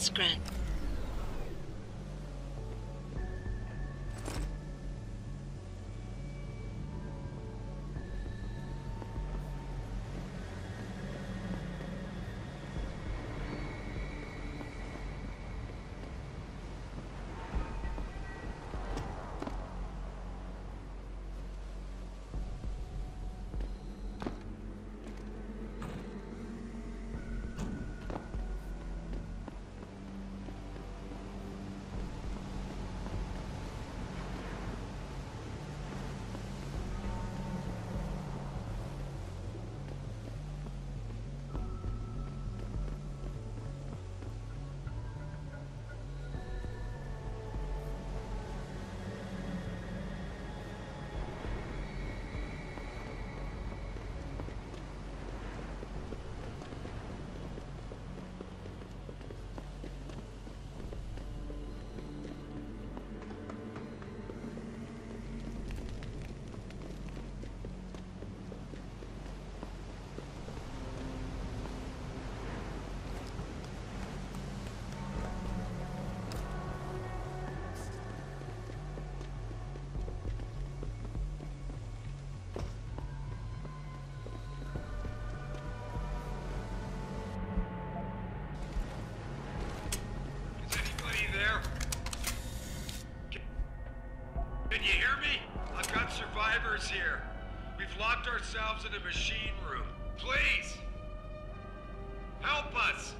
Request grant. There? Can you hear me? I've got survivors here. We've locked ourselves in a machine room. Please! Help us!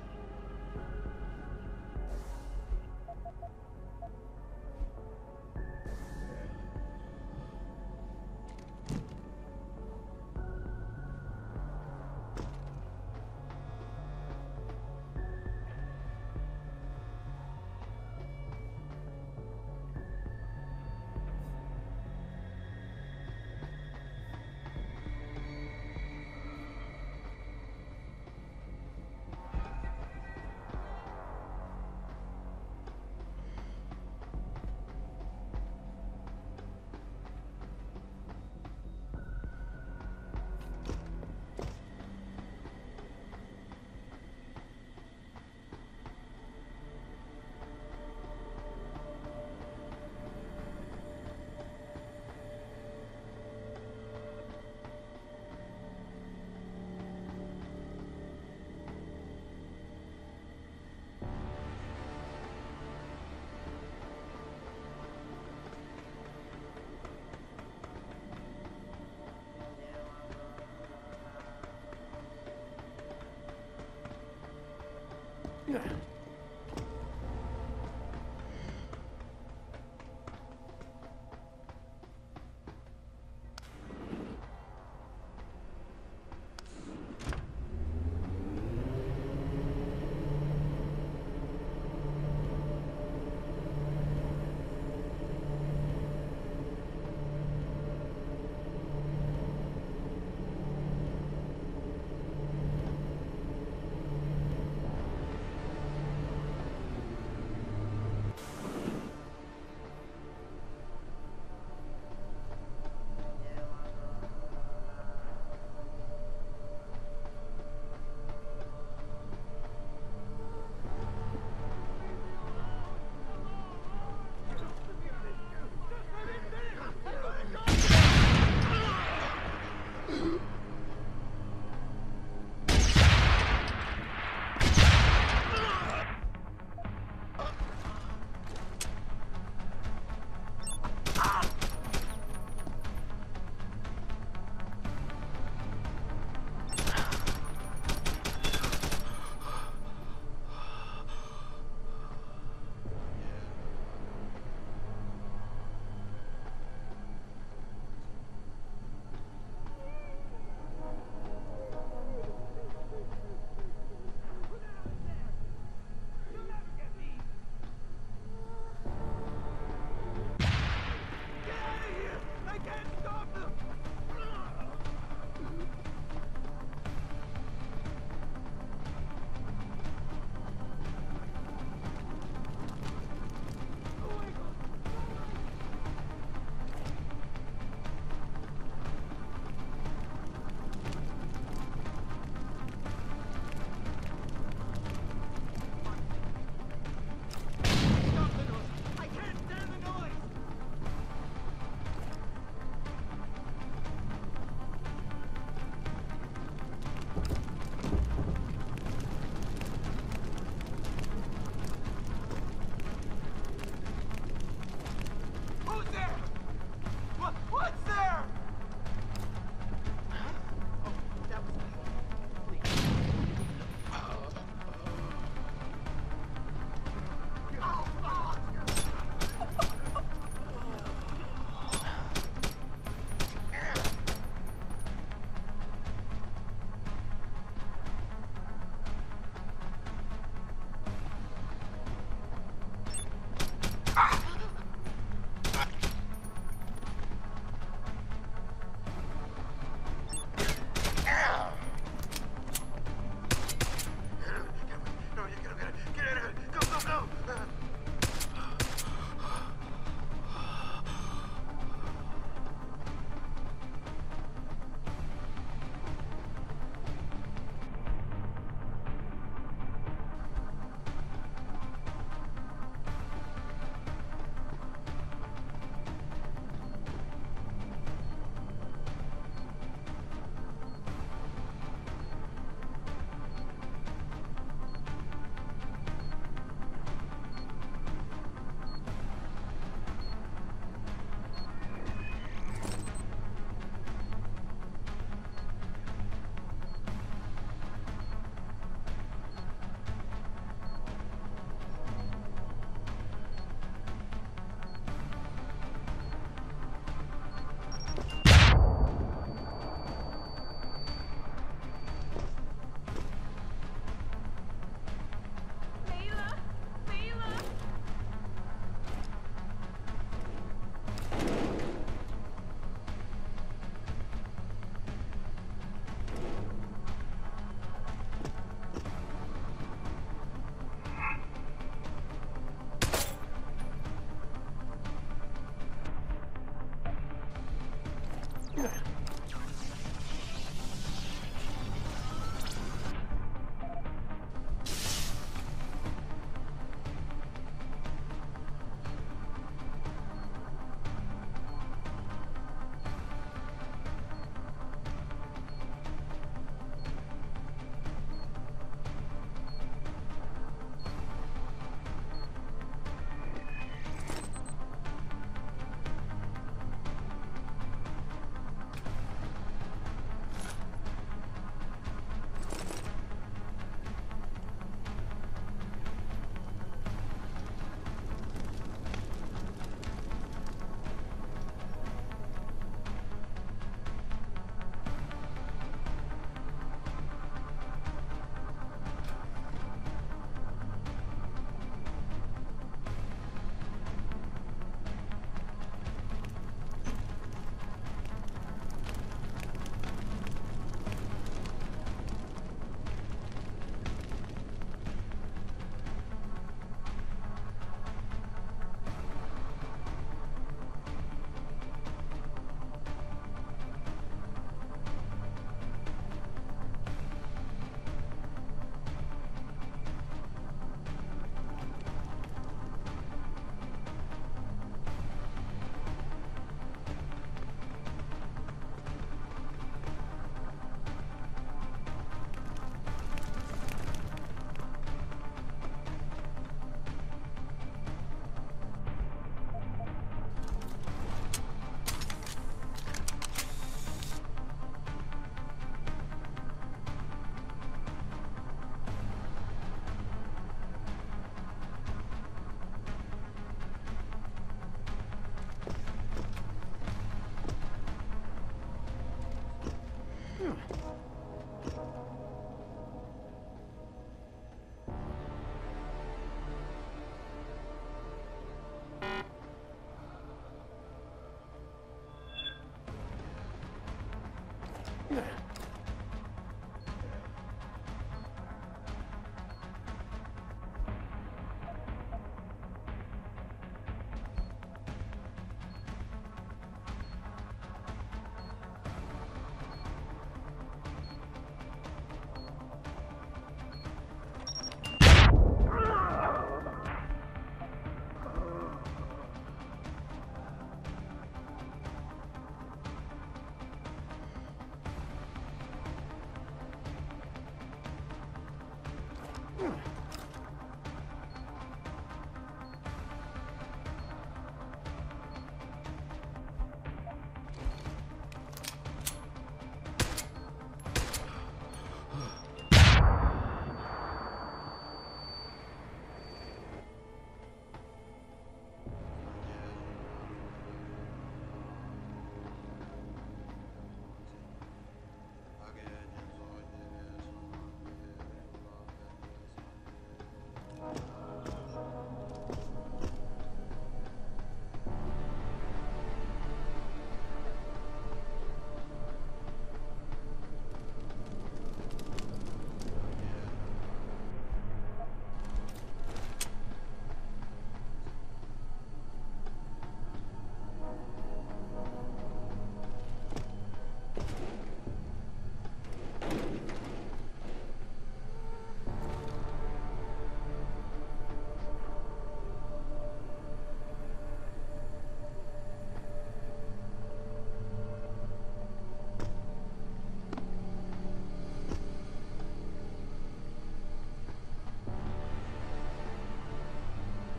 Yeah.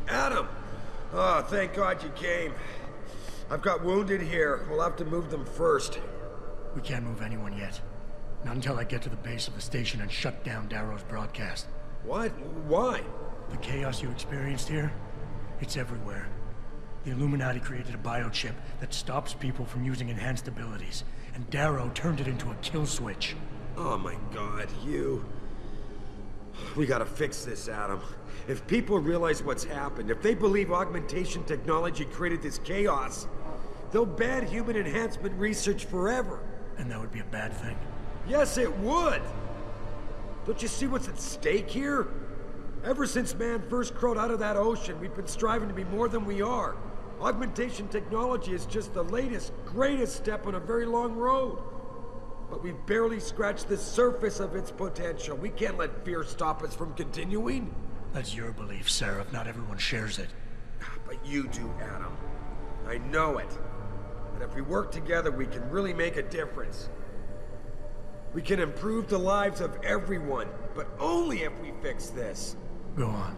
Adam! Oh, thank God you came. I've got wounded here. We'll have to move them first. We can't move anyone yet. Not until I get to the base of the station and shut down Darrow's broadcast. What? Why? The chaos you experienced here, it's everywhere. The Illuminati created a biochip that stops people from using enhanced abilities, and Darrow turned it into a kill switch. Oh my God, you... We gotta fix this, Adam. If people realize what's happened, if they believe augmentation technology created this chaos, they'll ban human enhancement research forever. And that would be a bad thing? Yes, it would! Don't you see what's at stake here? Ever since man first crawled out of that ocean, we've been striving to be more than we are. Augmentation technology is just the latest, greatest step on a very long road. But we've barely scratched the surface of its potential. We can't let fear stop us from continuing. That's your belief, Seraph. Not everyone shares it. But you do, Adam. I know it. And if we work together, we can really make a difference. We can improve the lives of everyone, but only if we fix this. Go on.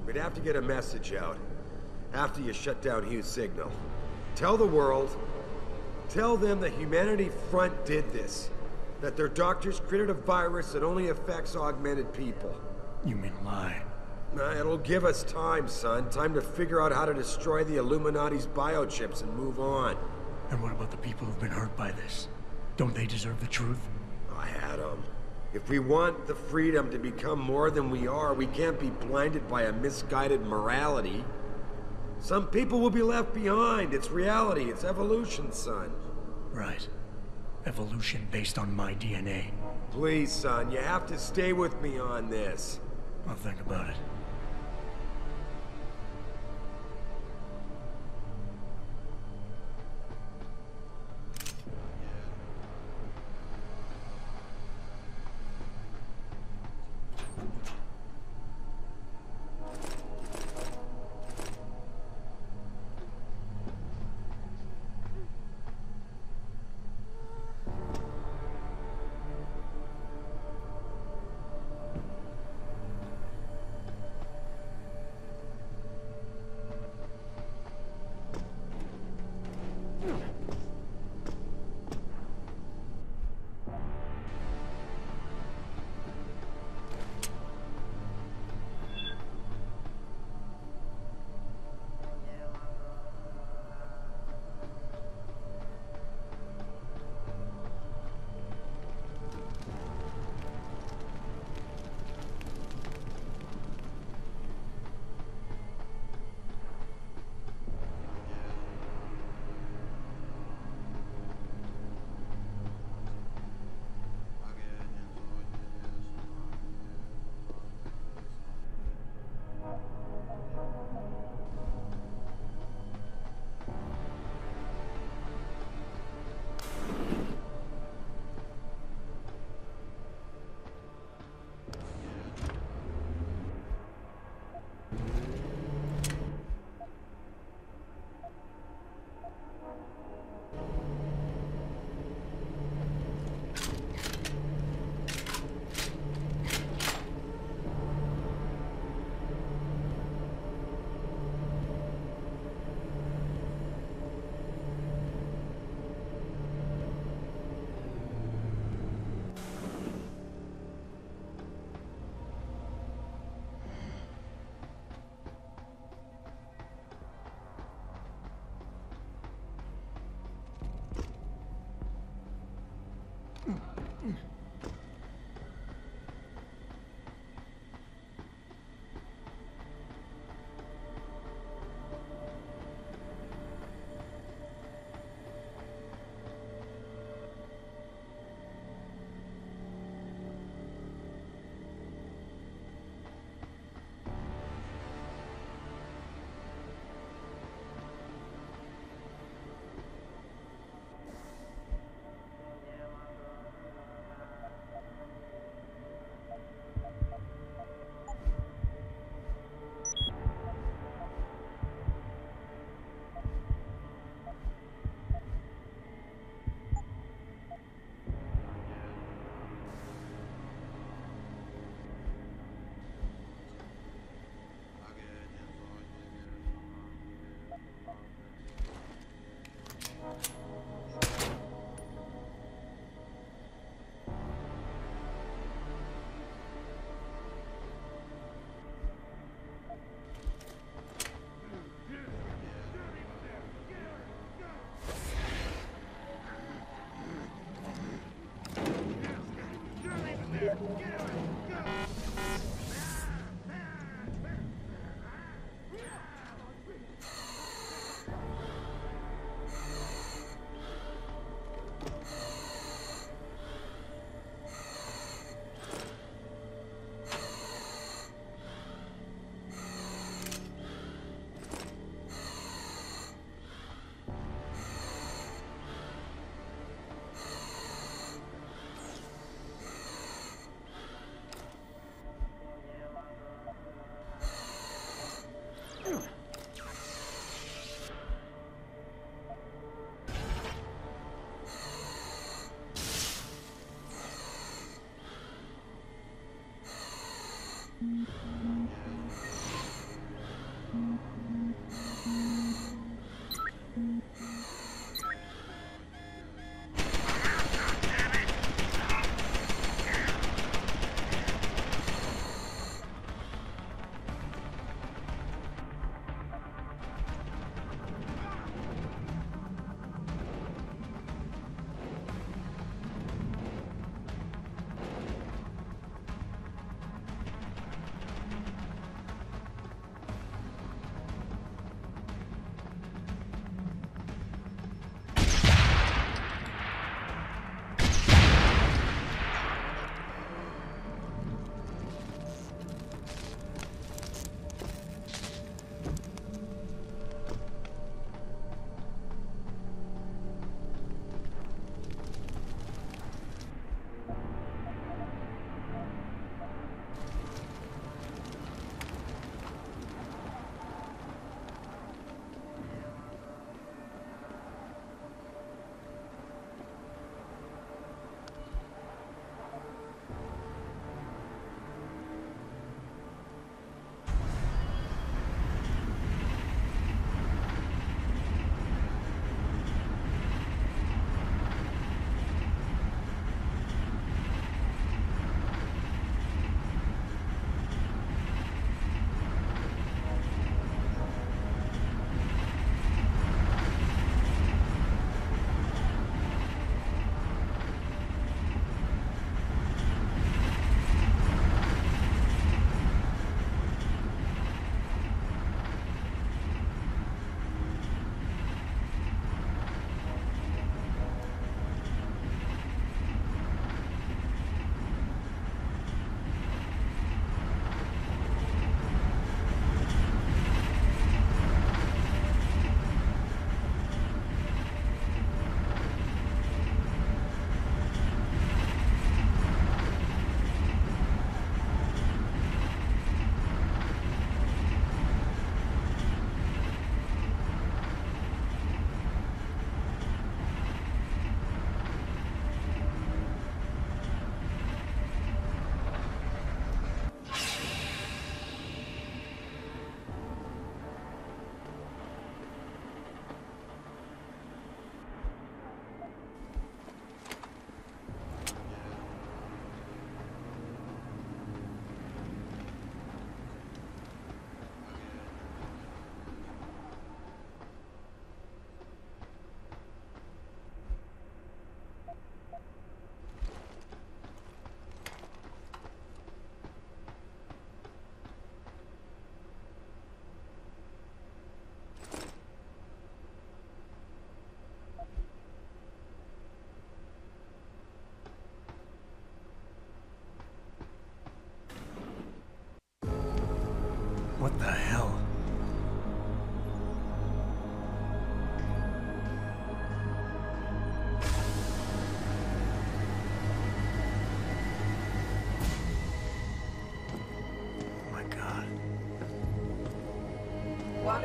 We'd have to get a message out. After you shut down Hugh's signal. Tell the world. Tell them the Humanity Front did this. That their doctors created a virus that only affects augmented people. You mean lie? It'll give us time, son. Time to figure out how to destroy the Illuminati's biochips and move on. And what about the people who've been hurt by this? Don't they deserve the truth? Adam, if we want the freedom to become more than we are, we can't be blinded by a misguided morality. Some people will be left behind. It's reality. It's evolution, son. Right. Evolution based on my DNA. Please, son, you have to stay with me on this. I'll think about it.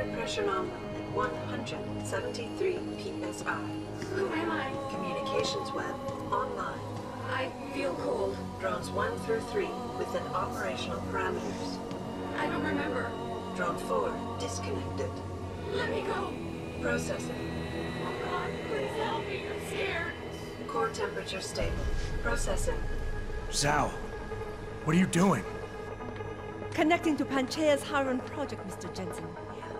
Water pressure nominal at 173 psi. Who am I? Communications web online. I feel cold. Drones 1 through 3 within operational parameters. I don't remember. Drone 4 disconnected. Let me go. Processing. Oh God, please help me. I'm scared. Core temperature stable. Processing. Zhao, what are you doing? Connecting to Panchaea's Haron project, Mr. Jensen.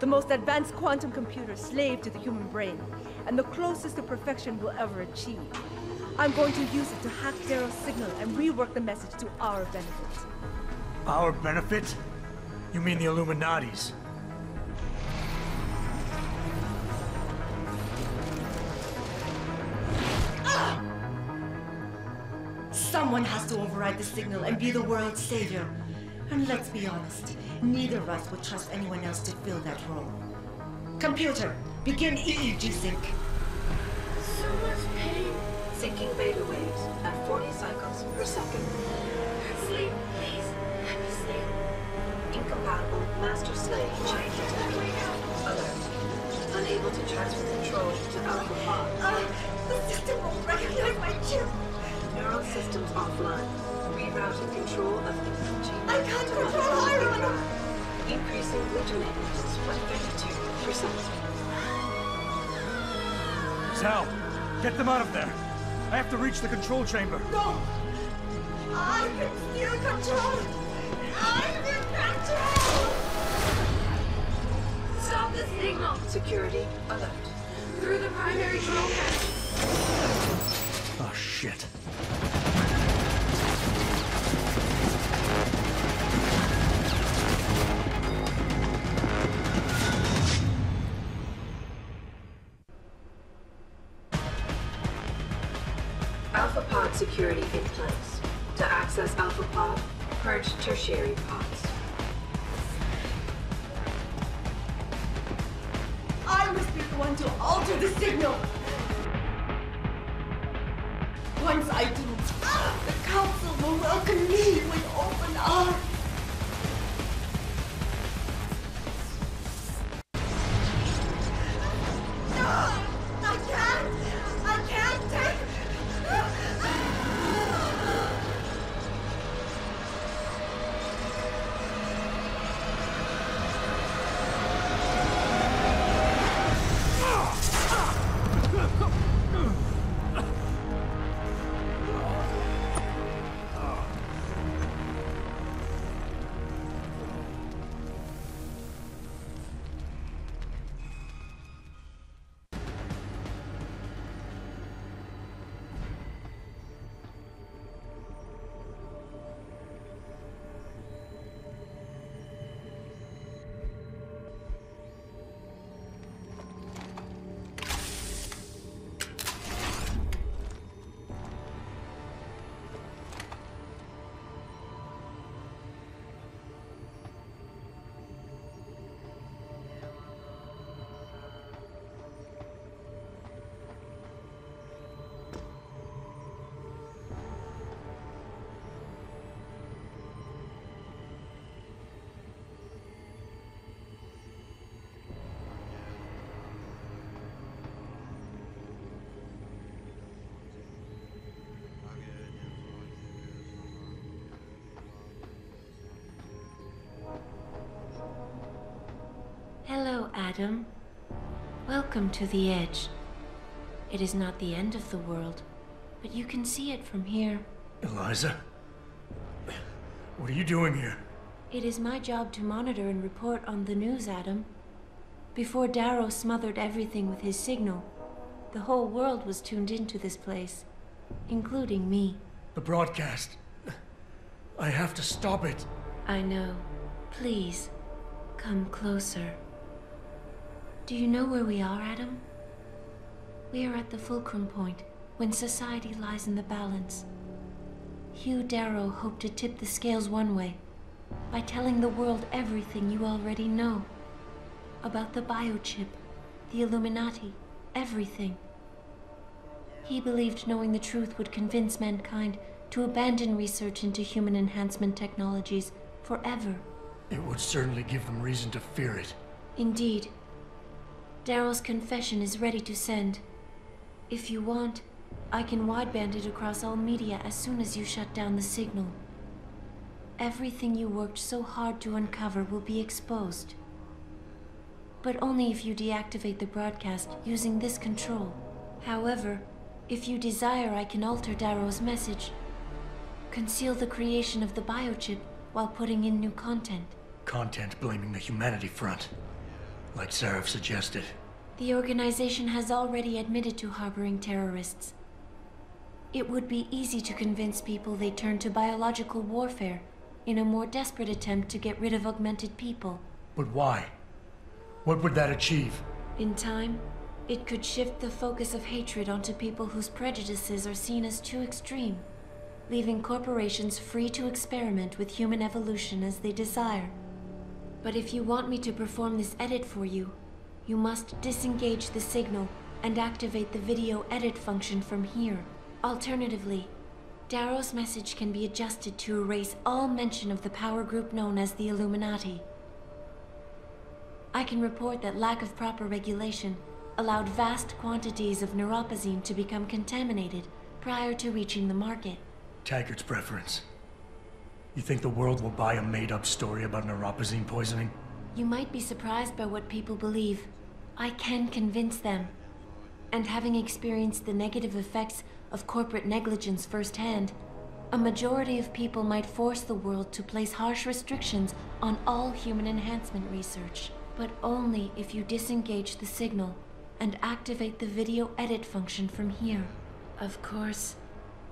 The most advanced quantum computer slave to the human brain, and the closest to perfection we'll ever achieve. I'm going to use it to hack Darrow's signal and rework the message to our benefit. Our benefit? You mean the Illuminati's? Someone has to override the signal and be the world's savior. And let's be honest, neither of us would trust anyone else to fill that role. Computer, begin EEG sync. So much pain. Syncing beta waves at 40 cycles per second. Sleep, please. Let me sleep. Incompatible master-slave chain detected. Alert. Unable to transfer control to Alpha Pod. The system won't recognize my chip. Neural systems offline. Rerouting control of the chain. I can't control Iron. Increasing glutamate levels by 32%. Zhao, get them out of there. I have to reach the control chamber. No! I can still control! I'm in control! Stop the signal. Security alert. Through the primary drone hatch. Oh, shit. Alpha Pod security in place. To access Alpha Pod, purge tertiary pods. I must be the one to alter the signal! Once I do, the Council will welcome me with open arms! I can't take... Hello, Adam. Welcome to the Edge. It is not the end of the world, but you can see it from here. Eliza? What are you doing here? It is my job to monitor and report on the news, Adam. Before Darrow smothered everything with his signal, the whole world was tuned into this place, including me. The broadcast. I have to stop it. I know. Please, come closer. Do you know where we are, Adam? We are at the fulcrum point, when society lies in the balance. Hugh Darrow hoped to tip the scales one way, by telling the world everything you already know. About the biochip, the Illuminati, everything. He believed knowing the truth would convince mankind to abandon research into human enhancement technologies forever. It would certainly give them reason to fear it. Indeed. Darrow's confession is ready to send. If you want, I can wideband it across all media as soon as you shut down the signal. Everything you worked so hard to uncover will be exposed. But only if you deactivate the broadcast using this control. However, if you desire, I can alter Darrow's message. Conceal the creation of the biochip while putting in new content. Content blaming the humanity front, like Seraph suggested. The organization has already admitted to harboring terrorists. It would be easy to convince people they turn to biological warfare in a more desperate attempt to get rid of augmented people. But why? What would that achieve? In time, it could shift the focus of hatred onto people whose prejudices are seen as too extreme, leaving corporations free to experiment with human evolution as they desire. But if you want me to perform this edit for you, you must disengage the signal and activate the video edit function from here. Alternatively, Darrow's message can be adjusted to erase all mention of the power group known as the Illuminati. I can report that lack of proper regulation allowed vast quantities of neuropozyne to become contaminated prior to reaching the market. Taggart's preference. You think the world will buy a made-up story about neuropozyne poisoning? You might be surprised by what people believe. I can convince them. And having experienced the negative effects of corporate negligence firsthand, a majority of people might force the world to place harsh restrictions on all human enhancement research. But only if you disengage the signal and activate the video edit function from here. Of course,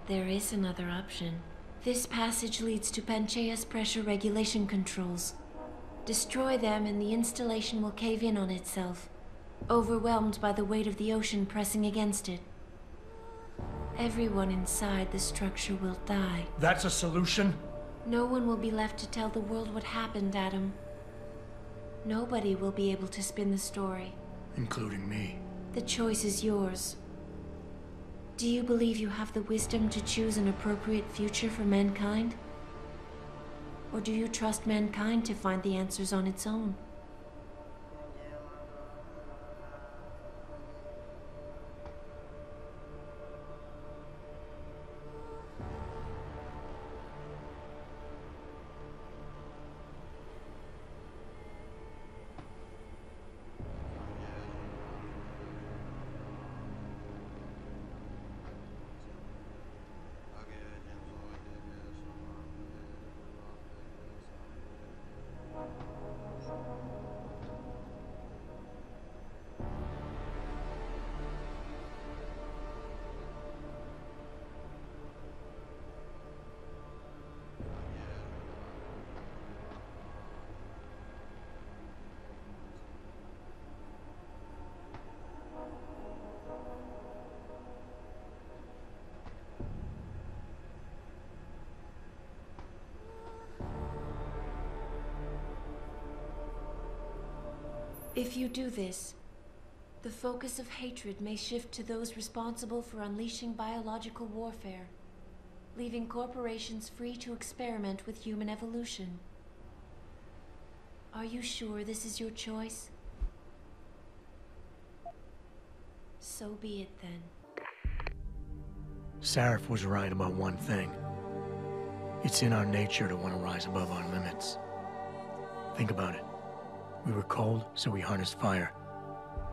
there is another option. This passage leads to Panchaea's pressure regulation controls. Destroy them and the installation will cave in on itself, overwhelmed by the weight of the ocean pressing against it. Everyone inside the structure will die. That's a solution? No one will be left to tell the world what happened, Adam. Nobody will be able to spin the story. Including me. The choice is yours. Do you believe you have the wisdom to choose an appropriate future for mankind? Or do you trust mankind to find the answers on its own? If you do this, the focus of hatred may shift to those responsible for unleashing biological warfare, leaving corporations free to experiment with human evolution. Are you sure this is your choice? So be it then. Seraph was right about one thing. It's in our nature to want to rise above our limits. Think about it. We were cold, so we harnessed fire.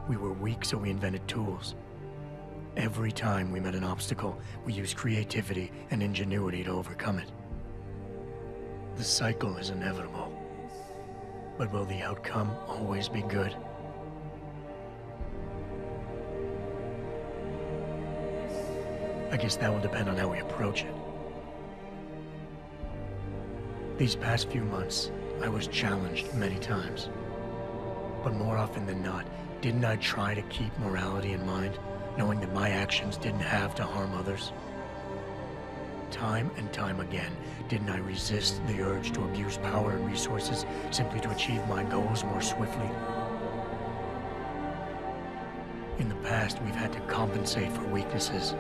We were weak, so we invented tools. Every time we met an obstacle, we used creativity and ingenuity to overcome it. The cycle is inevitable. But will the outcome always be good? I guess that will depend on how we approach it. These past few months, I was challenged many times. But more often than not, didn't I try to keep morality in mind, knowing that my actions didn't have to harm others? Time and time again, didn't I resist the urge to abuse power and resources simply to achieve my goals more swiftly? In the past, we've had to compensate for weaknesses,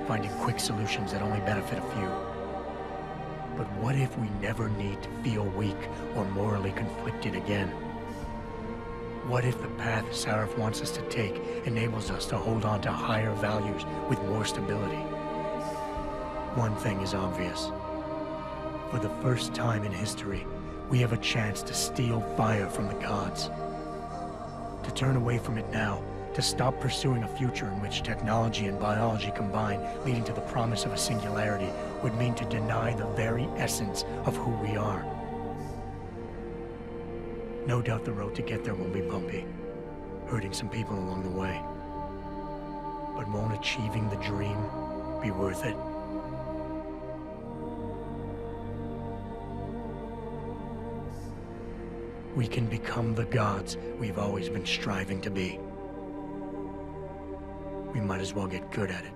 finding quick solutions that only benefit a few. But what if we never need to feel weak or morally conflicted again? What if the path Sarif wants us to take enables us to hold on to higher values with more stability? One thing is obvious. For the first time in history, we have a chance to steal fire from the gods. To turn away from it now, to stop pursuing a future in which technology and biology combine, leading to the promise of a singularity, would mean to deny the very essence of who we are. No doubt the road to get there will be bumpy, hurting some people along the way. But won't achieving the dream be worth it? We can become the gods we've always been striving to be. We might as well get good at it.